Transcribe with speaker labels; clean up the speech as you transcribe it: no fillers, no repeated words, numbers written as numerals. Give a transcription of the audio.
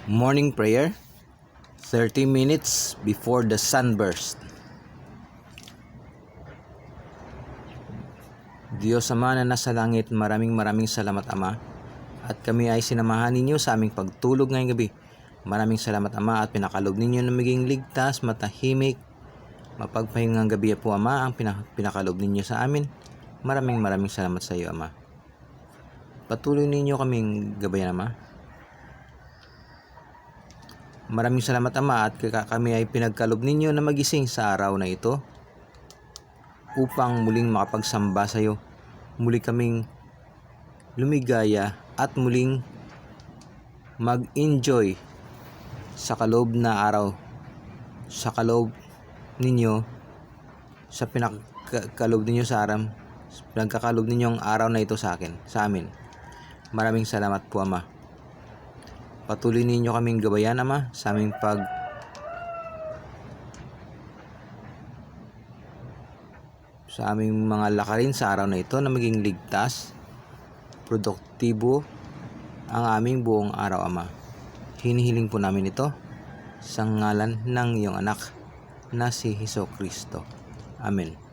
Speaker 1: Morning prayer, 30 minutes before the sunburst. Diyos Ama na nasa langit, maraming salamat Ama, at kami ay sinamahan ninyo sa aming pagtulog ngayong gabi. Maraming salamat Ama, at pinakalob ninyo na maging ligtas, matahimik, mapagpahingang gabi po Ama ang pinakalob ninyo sa amin. Maraming salamat sa iyo Ama. Patuloy ninyo kaming gabayan Ama. Maraming salamat Ama, at kami ay pinagkalob ninyo na magising sa araw na ito upang muling makapagsamba sa iyo. Muli kaming lumigaya at muling mag-enjoy sa kaloob na araw, sa kaloob ninyo, sa pinagkakalob ninyo sa araw, pinagkakalob ninyong araw na ito sa amin. Maraming salamat po Ama. Patuloy ninyo kaming gabayan Ama sa aming sa aming mga lakarin sa araw na ito, na maging ligtas, produktibo ang aming buong araw Ama. Hinihiling po namin ito sa ngalan ng iyong anak na si Hesukristo. Amen.